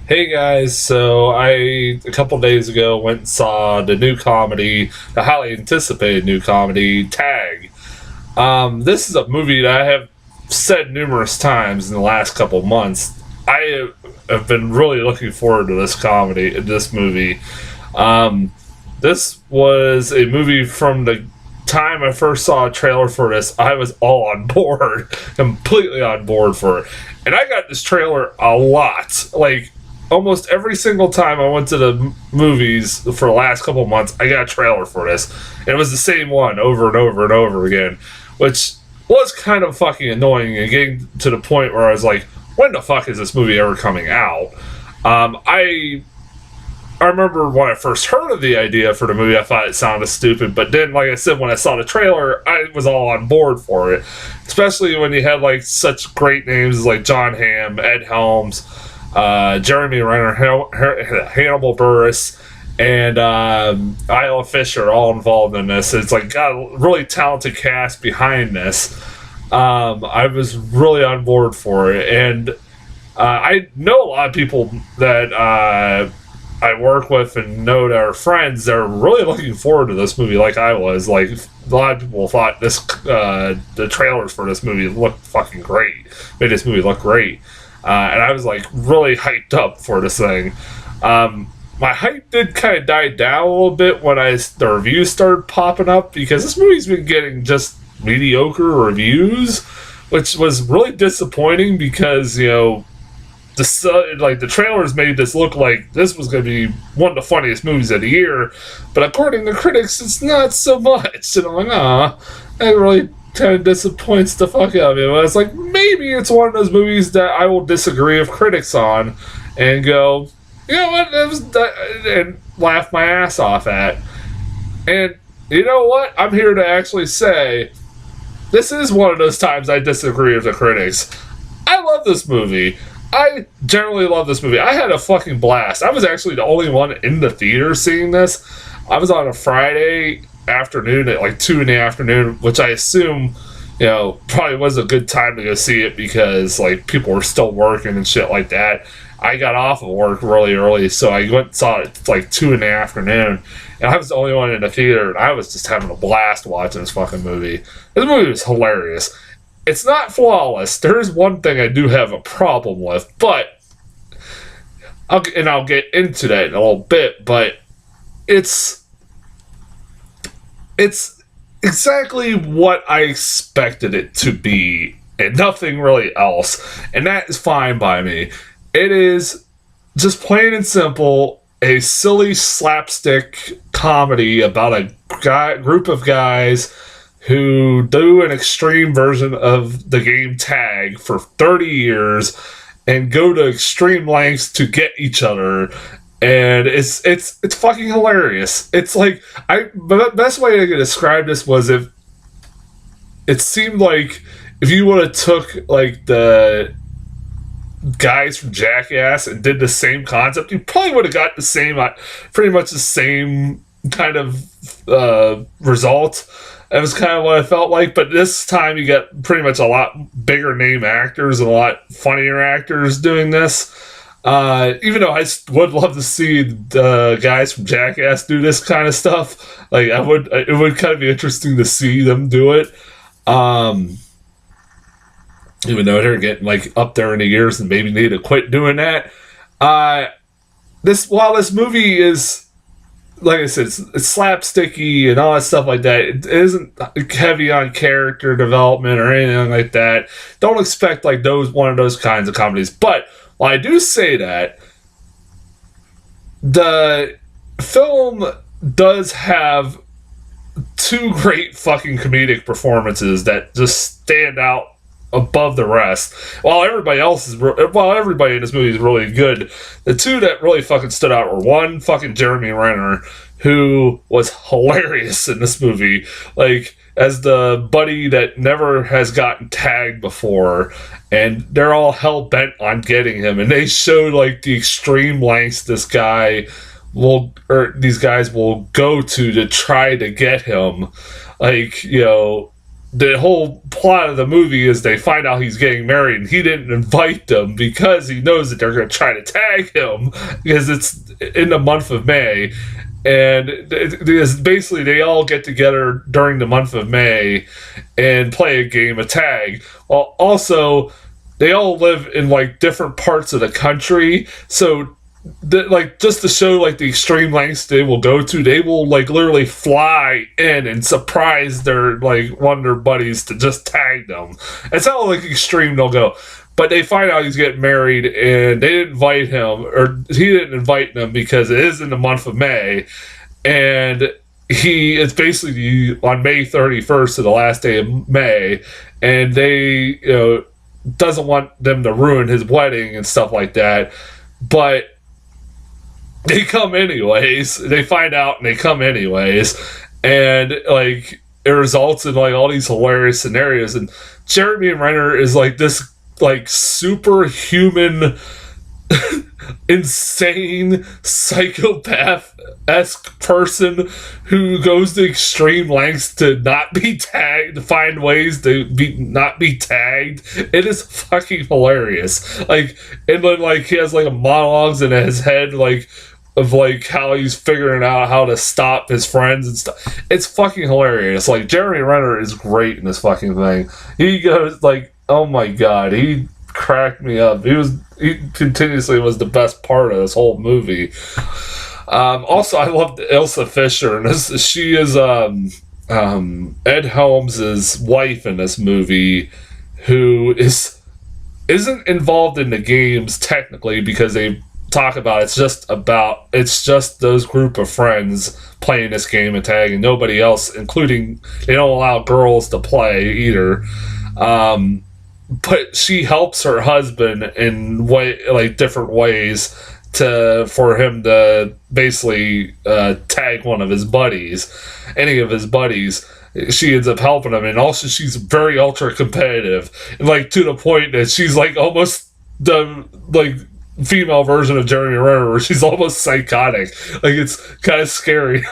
Hey guys, so I a couple days ago went and saw the new comedy, the highly anticipated new comedy, Tag. This is a movie that I have said numerous times in the last couple months. I have been really looking forward to this movie. Um, this was a movie from the time I first saw a trailer for this. I was all on board, completely on board for it. And I got this trailer a lot. Like, almost every single time I went to the movies for the last couple of months, I got a trailer for this. And it was the same one over and over and over again, which was kind of fucking annoying and getting to the point where I was like, when the fuck is this movie ever coming out? I remember when I first heard of the idea for the movie, I thought it sounded stupid. But then, like I said, when I saw the trailer, I was all on board for it. Especially when you had like such great names like John Hamm, Ed Helms, Jeremy Renner, Hannibal Buress, and Isla Fisher all involved in this. It's like got a really talented cast behind this. I was really on board for it, and I know a lot of people that I work with and know that are friends. They're really looking forward to this movie, like I was. Like a lot of people thought the trailers for this movie looked fucking great, made this movie look great. And I was like really hyped up for this thing. My hype did kind of die down a little bit when the reviews started popping up because this movie's been getting just mediocre reviews, which was really disappointing because the trailers made this look like this was going to be one of the funniest movies of the year, but according to critics, it's not so much. And I'm like, that really kind of disappoints the fuck out of me. But it's like, maybe it's one of those movies that I will disagree with critics on and go, you know what, and laugh my ass off at. And you know what? I'm here to actually say this is one of those times I disagree with the critics. I love this movie. I generally love this movie. I had a fucking blast. I was actually the only one in the theater seeing this. I was on a Friday afternoon at like 2 in the afternoon, which I assume, probably was a good time to go see it because like people were still working and shit like that. I got off of work really early, so I went and saw it at like 2 in the afternoon, and I was the only one in the theater, and I was just having a blast watching this fucking movie. This movie was hilarious. It's not flawless. There is one thing I do have a problem with, but I'll get into that in a little bit. But it's exactly what I expected it to be, and nothing really else, and that is fine by me. It is just plain and simple a silly slapstick comedy about a group of guys who do an extreme version of the game Tag for 30 years and go to extreme lengths to get each other. And it's fucking hilarious. It's like, the best way I could describe this was if it seemed like if you would have took like the guys from Jackass and did the same concept, you probably would have got the same, pretty much the same kind of result. That was kind of what I felt like, but this time you get pretty much a lot bigger name actors and a lot funnier actors doing this. Even though I would love to see the guys from Jackass do this kind of stuff, like it would kind of be interesting to see them do it. Even though they're getting like up there in the years and maybe need to quit doing that. While this movie is, like I said, it's slapsticky and all that stuff like that. It isn't heavy on character development or anything like that. Don't expect like one of those kinds of comedies. But while I do say that, the film does have two great fucking comedic performances that just stand out above the rest. While everybody in this movie is really good, the two that really fucking stood out were one, fucking Jeremy Renner, who was hilarious in this movie, like as the buddy that never has gotten tagged before, and they're all hell bent on getting him, and they showed like the extreme lengths these guys will go to try to get him, like the whole plot of the movie is they find out he's getting married, and he didn't invite them because he knows that they're going to try to tag him because it's in the month of May. And basically, they all get together during the month of May and play a game of tag. Well, also, they all live in like different parts of the country, so like just to show like the extreme lengths they will go to, they will like literally fly in and surprise their like one of their buddies to just tag them. It's how like extreme they'll go. But they find out he's getting married, and they didn't invite him, or he didn't invite them because it is in the month of May, and it's basically on May 31st, so the last day of May, and they doesn't want them to ruin his wedding and stuff like that, but they come anyways. They find out and they come anyways, and like it results in like all these hilarious scenarios. And Jeremy Renner is like this like superhuman insane psychopath-esque person who goes to extreme lengths to not be tagged, to find ways to not be tagged. It is fucking hilarious. Like, and then like he has like a monologues in his head like of like how he's figuring out how to stop his friends and stuff. It's fucking hilarious. Like, Jeremy Renner is great in this fucking thing. He goes like, oh my god, he cracked me up. He continuously was the best part of this whole movie. Also, I loved Ilsa Fisher, and she is Ed Helms' wife in this movie, who isn't involved in the games technically because they talk about it's just those group of friends playing this game of tag, and nobody else, including they don't allow girls to play either. But she helps her husband in different ways for him to basically tag one of his buddies, any of his buddies. She ends up helping him, and also she's very ultra competitive, and like to the point that she's like almost the like female version of Jeremy Renner, where she's almost psychotic. Like, it's kind of scary,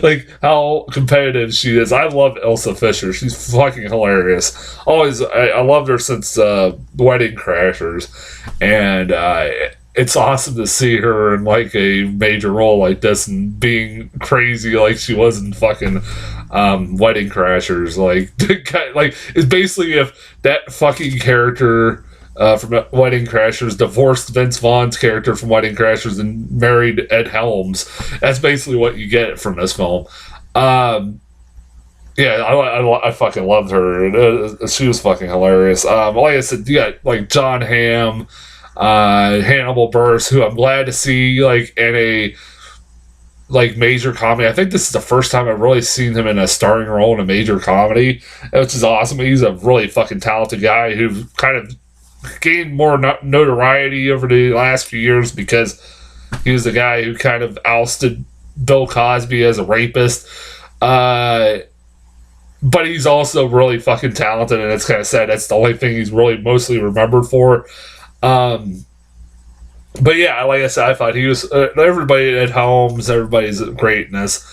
like how competitive she is. I love Ilsa Fisher. She's fucking hilarious. Always, I loved her since Wedding Crashers, and it's awesome to see her in like a major role like this and being crazy like she was in fucking Wedding Crashers. Like it's basically if that fucking character from Wedding Crashers divorced Vince Vaughn's character from Wedding Crashers and married Ed Helms. That's basically what you get from this film. I fucking loved her. She was fucking hilarious. Like I said, you got like John Hamm, Hannibal Buress, who I'm glad to see like in a like major comedy. I think this is the first time I've really seen him in a starring role in a major comedy, which is awesome. He's a really fucking talented guy who kind of gained more notoriety over the last few years because he was the guy who kind of ousted Bill Cosby as a rapist. But he's also really fucking talented, and it's kind of sad that's the only thing he's really mostly remembered for. But yeah, like I said, I thought he was everybody at Holmes, everybody's great in this.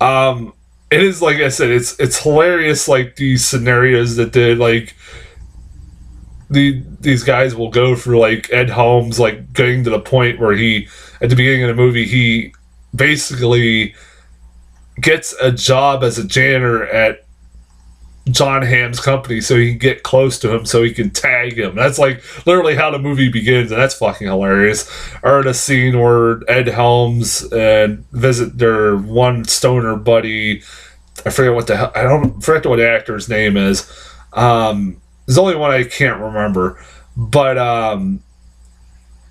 It is, like I said, it's hilarious, like these scenarios that did like these guys will go through, like Ed Helms, like getting to the point where he, at the beginning of the movie, he basically gets a job as a janitor at John Hamm's company so he can get close to him so he can tag him. That's like literally how the movie begins, and that's fucking hilarious. Or the scene where Ed Helms and visit their one stoner buddy. I forget what the actor's name is. There's only one I can't remember, but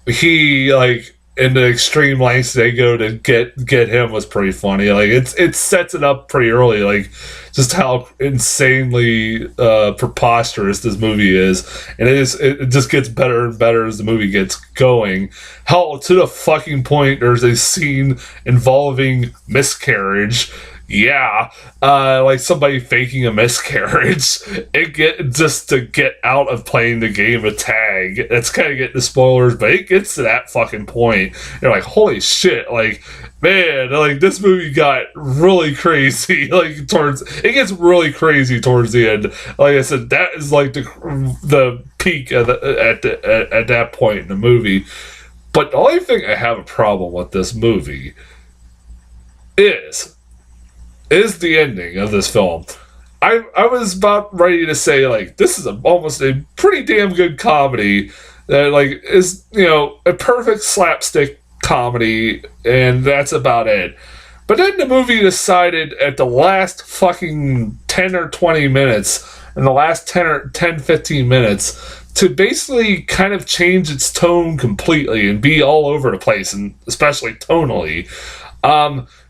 he like in the extreme lengths they go to get him was pretty funny. Like it sets it up pretty early, like just how insanely preposterous this movie is, and it just gets better and better as the movie gets going. Hell, to the fucking point there's a scene involving miscarriage. Yeah, like somebody faking a miscarriage. Just to get out of playing the game of tag. That's kind of getting the spoilers, but it gets to that fucking point. You're like, holy shit! Like man, like this movie got really crazy. Like it gets really crazy towards the end. Like I said, that is like the peak at that point in the movie. But the only thing I have a problem with this movie is the ending of this film. I was about ready to say, like, this is almost a pretty damn good comedy that, like, is, a perfect slapstick comedy, and that's about it. But then the movie decided at the last fucking 10 or 20 minutes, in the last 15 minutes, to basically kind of change its tone completely and be all over the place, and especially tonally.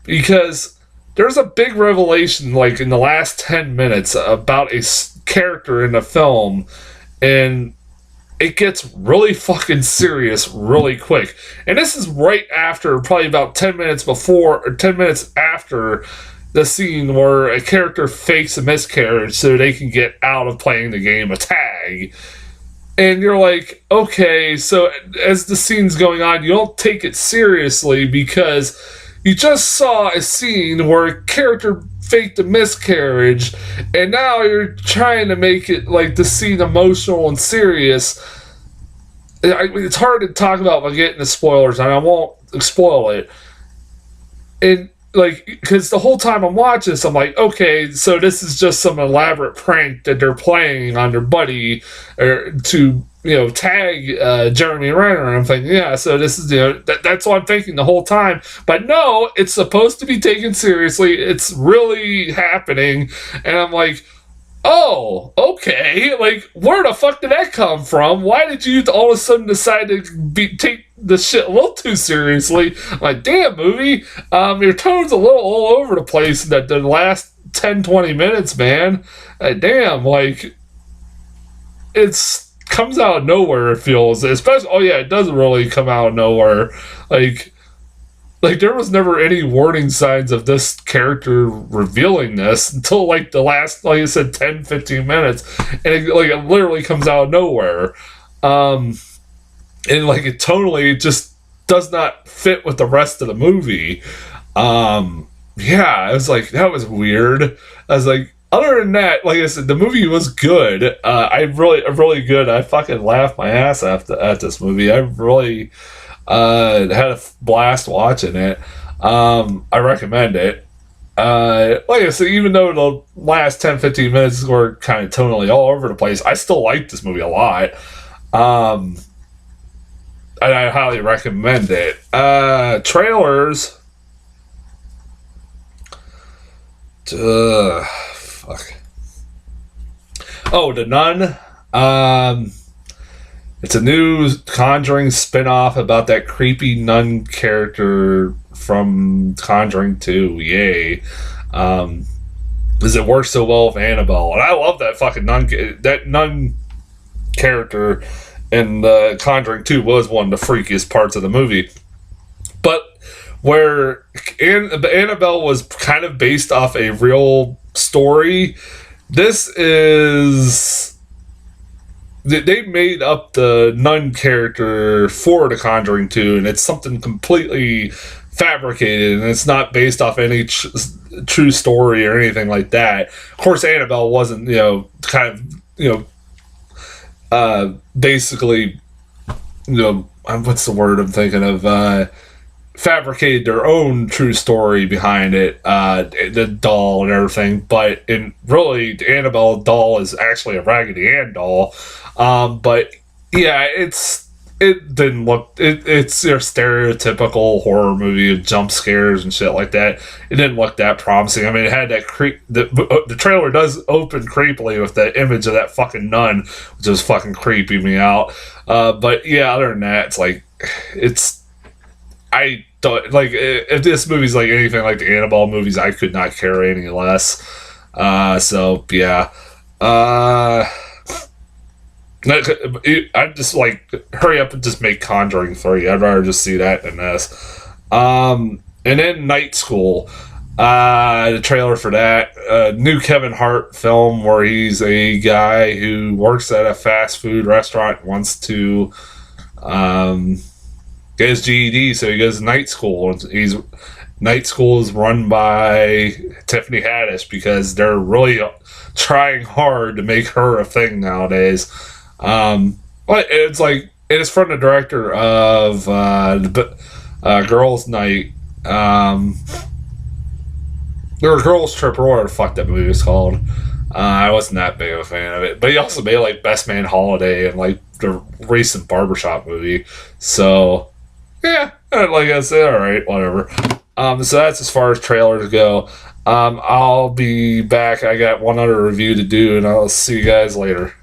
Because there's a big revelation, like, in the last 10 minutes about a character in the film, and it gets really fucking serious really quick. And this is right after, probably about 10 minutes before, or 10 minutes after the scene where a character fakes a miscarriage so they can get out of playing the game of tag. And you're like, okay, so as the scene's going on, you don't take it seriously because you just saw a scene where a character faked a miscarriage, and now you're trying to make it like the scene emotional and serious. It's hard to talk about by getting the spoilers, and I won't spoil it. And like, because the whole time I'm watching this, I'm like, okay, so this is just some elaborate prank that they're playing on their buddy, or to tag Jeremy Renner. And I'm thinking, yeah, so this is, that's what I'm thinking the whole time. But no, it's supposed to be taken seriously. It's really happening. And I'm like, oh, okay. Like, where the fuck did that come from? Why did you all of a sudden decide to take the shit a little too seriously? I'm like, damn, movie. Your tone's a little all over the place in the last 10, 20 minutes, man. Damn, like, it's comes out of nowhere, it feels. Especially, oh yeah, it doesn't really come out of nowhere. Like there was never any warning signs of this character revealing this until like the last, like I said, 10, 15 minutes. And it literally comes out of nowhere. And like it totally just does not fit with the rest of the movie. Yeah, I was like, that was weird. I was like, other than that, like I said, the movie was good. Really good. I fucking laughed my ass off at this movie. I really had a blast watching it. I recommend it. Like I said, even though the last 10, 15 minutes were kind of tonally all over the place, I still like this movie a lot. And I highly recommend it. Trailers. Fuck. Oh, The Nun. It's a new Conjuring spin-off about that creepy nun character from Conjuring 2. Yay. Does it work so well with Annabelle? And I love that fucking nun character in Conjuring 2 was one of the freakiest parts of the movie. But where Annabelle was kind of based off a real story, this is... They made up the nun character for The Conjuring 2, and it's something completely fabricated, and it's not based off any true story or anything like that. Of course, Annabelle wasn't, basically, what's the word I'm thinking of? Fabricated their own true story behind it, the doll and everything. But really, the Annabelle doll is actually a Raggedy Ann doll. But yeah, it's your stereotypical horror movie of jump scares and shit like that. It didn't look that promising. I mean, it had that the trailer does open creepily with the image of that fucking nun, which was fucking creeping me out. But yeah, other than that, it's like, I don't like, if this movie's like anything like the Annabelle movies, I could not care any less. So yeah. I'd just like hurry up and just make Conjuring 3. I'd rather just see that than this. And then Night School. The trailer for that. New Kevin Hart film where he's a guy who works at a fast food restaurant, wants to get his GED, so he goes to night school. Night School is run by Tiffany Haddish because they're really trying hard to make her a thing nowadays. But it's like it is from the director of Girls Night, or Girls Trip, or whatever the fuck that movie was called. I wasn't that big of a fan of it, but he also made like Best Man Holiday and like the recent Barbershop movie. So yeah, like I said, all right, whatever. So that's as far as trailers go. I'll be back. I got one other review to do, and I'll see you guys later.